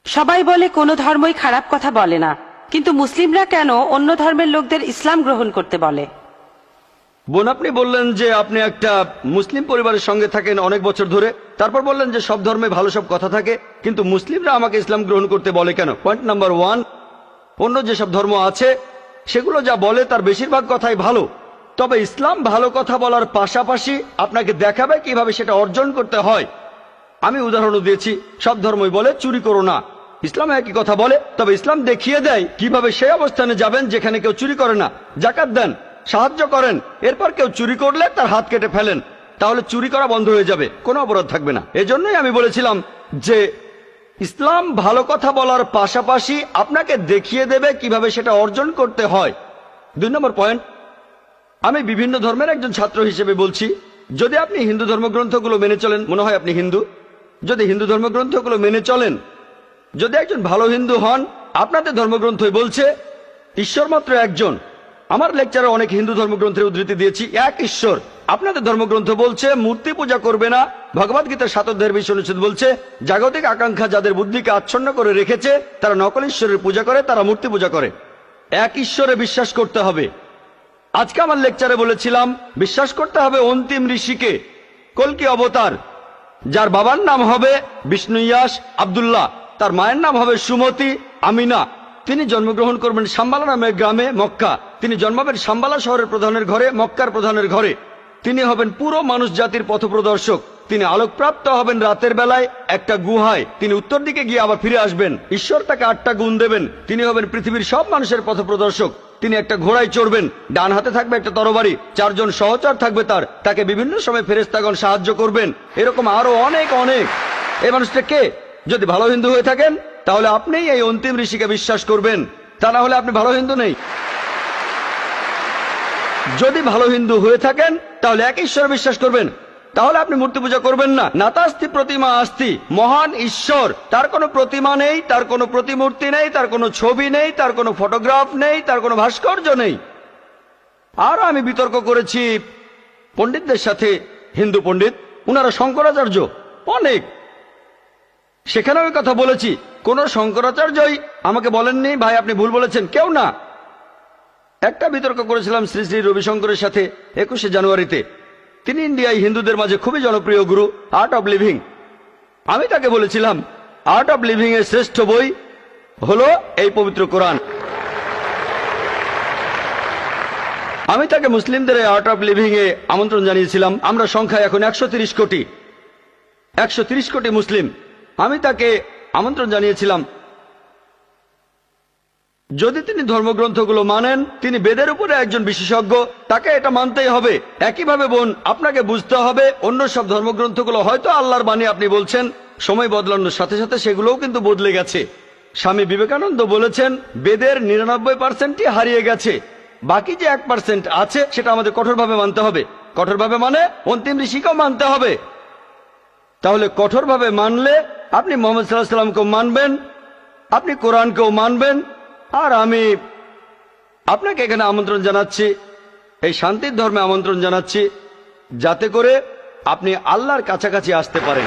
সবাই বলে কোনো ধর্মই খারাপ কথা বলে না, কিন্তু মুসলিমরা কেন অন্য ধর্মের লোকদের ইসলাম গ্রহণ করতে বলে? বোন, আপনি বললেন যে আপনি একটা মুসলিম পরিবারের সঙ্গে থাকেন অনেক বছর ধরে, তারপর বললেন যে সব ধর্মে ভালো সব কথা থাকে, কিন্তু মুসলিমরা আমাকে ইসলাম গ্রহণ করতে বলে কেন? পয়েন্ট নাম্বার 1, অন্য যেসব ধর্ম আছে সেগুলো যা বলে তার বেশিরভাগ কথাই ভালো, তবে ইসলাম ভালো কথা বলার পাশাপাশি আপনাকে দেখাবে কিভাবে সেটা অর্জন করতে হয়। আমি উদাহরণও দিয়েছি, সব ধর্মই বলে চুরি করো না, ইসলাম একই কথা বলে, তবে ইসলাম দেখিয়ে দেয় কিভাবে সেই অবস্থানে যাবেন যেখানে কেউ চুরি করে না। যাকাত দেন, সাহায্য করেন, এরপর কেউ চুরি করলে তার হাত কেটে ফেলেন, তাহলে চুরি করা বন্ধ হয়ে যাবে, কোনো অপরাধ থাকবে না। এজন্যই আমি বলেছিলাম যে ইসলাম ভালো কথা বলার পাশাপাশি আপনাকে দেখিয়ে দেবে কিভাবে সেটা অর্জন করতে হয়। 2 নম্বর পয়েন্ট, আমি বিভিন্ন ধর্মের একজন ছাত্র হিসেবে বলছি, যদি আপনি হিন্দু ধর্মগ্রন্থগুলো মেনে চলেন, মনে হয় আপনি হিন্দু, যদি হিন্দু ধর্মগ্রন্থগুলো মেনে চলেন, যদি একজন ভালো হিন্দু হন, আপনাদের ধর্মগ্রন্থই বলছে ঈশ্বর মাত্র একজন। আমার লেকচারে অনেক হিন্দু ধর্মগ্রন্থের উদ্ধৃতি দিয়েছি, এক ঈশ্বর। আপনাদের ধর্মগ্রন্থ বলছে মূর্তি পূজা করবে না। ভগবদ গীতার 7 অধ্যায়ের 20 অনুচ্ছেদ বলছে জাগতিক আকাঙ্ক্ষা যাদের বুদ্ধিকে আচ্ছন্ন করে রেখেছে তারা নকল ঈশ্বরের পূজা করে, তারা মূর্তি পূজা করে। এক ঈশ্বরে বিশ্বাস করতে হবে। আজকে আমার লেকচারে বলেছিলাম বিশ্বাস করতে হবে অন্তিম ঋষিকে, কল্কি অবতার, যার বাবার নাম হবে বিষ্ণু ইয়াস আব্দুল্লাহ, তার মায়ের নাম হবে সুমতি আমিনা। তিনি জন্মগ্রহণ করবেন শাম্বালা নামের গ্রামে মক্কা। তিনি জন্মাবেন শাম্বালা শহরের প্রধানের ঘরে, মক্কার প্রধানের ঘরে। তিনি হবেন পুরো মানুষ জাতির পথপ্রদর্শক। তিনি আলোকপ্রাপ্ত হবেন রাতের বেলায় একটা গুহায়। তিনি উত্তর দিকে গিয়ে আবার ফিরে আসবেন। ঈশ্বর তাকে 8টা গুণ দেবেন। তিনি হবেন পৃথিবীর সব মানুষের পথপ্রদর্শক। তিনি একটা ঘোড়ায় চড়বেন, ডান হাতে থাকবে একটা তরবারি, 4 জন সহচর থাকবে তাকে বিভিন্ন সময় ফেরেশতাগণ সাহায্য করবেন। এরকম আরো অনেক অনেক। এই মানুষটা কে? যদি ভালো হিন্দু হয়ে থাকেন তাহলে আপনিই এই অন্তিম ঋষিকে বিশ্বাস করবেন, তা না হলে আপনি ভালো হিন্দু নেই। যদি ভালো হিন্দু হয়ে থাকেন তাহলে এক ঈশ্বর বিশ্বাস করবেন, তাহলে আপনি মূর্তি পূজা করবেন না। নাতাস্তি প্রতিমা আস্তি, মহান ঈশ্বর, তার কোনো প্রতিমা নেই, তার কোনো প্রতিমূর্তি নেই, তার কোনো ছবি নেই, তার কোনো ফটোগ্রাফ নেই, তার কোনো ভাস্কর্য নেই। আর আমি বিতর্ক করেছি পণ্ডিতদের সাথে, হিন্দু পণ্ডিত, উনারা শঙ্করাচার্য অনেক, সেখানে আমি কথা বলেছি। কোন শঙ্করাচার্যই আমাকে বলেননি ভাই আপনি ভুল বলেছেন, কেউ না। একটা বিতর্ক করেছিলাম শ্রী শ্রী রবিশঙ্করের সাথে 21শে জানুয়ারিতে। তিনি ইন্ডিয়ায় হিন্দুদের মাঝে খুবই জনপ্রিয় গুরু, আর্ট অব লিভিং। আমি তাকে বলেছিলাম আর্ট অব লিভিং এর শ্রেষ্ঠ বই হলো এই পবিত্র কোরআন। আমি তাকে মুসলিমদের এই আর্ট অব লিভিং এ আমন্ত্রণ জানিয়েছিলাম। আমরা সংখ্যায় এখন 130 কোটি, 130 কোটি মুসলিম। আমি তাকে আমন্ত্রণ জানিয়েছিলাম, যদি তিনি ধর্মগ্রন্থগুলো মানেন, তিনি বেদের উপরে একজন বিশেষজ্ঞ, তাকে এটা মানতেই হবে। একইভাবে বোন, আপনাকে বুঝতে হবে অন্য সব ধর্মগ্রন্থগুলো হয়তো আল্লাহর বাণী আপনি বলছেন, সময় বদলানোর সাথে সাথে সেগুলোও কিন্তু বদলে গেছে। স্বামী বিবেকানন্দ বলেছেন বেদের 99%ই হারিয়ে গেছে, বাকি যে 1% আছে সেটা আমাদের কঠোরভাবে মানতে হবে। কঠোরভাবে মানে অন্তিম ঋষিকেও মানতে হবে। তাহলে কঠোরভাবে মানলে আপনি মোহাম্মদ সাল্লাল্লাহু আলাইহি সাল্লামকেও মানবেন, আপনি কোরআনকেও মানবেন। আর আমি আপনাকে এখানে আমন্ত্রণ জানাচ্ছি, এই শান্তির ধর্মে আমন্ত্রণ জানাচ্ছি, যাতে করে আপনি আল্লাহর কাছাকাছি আসতে পারেন।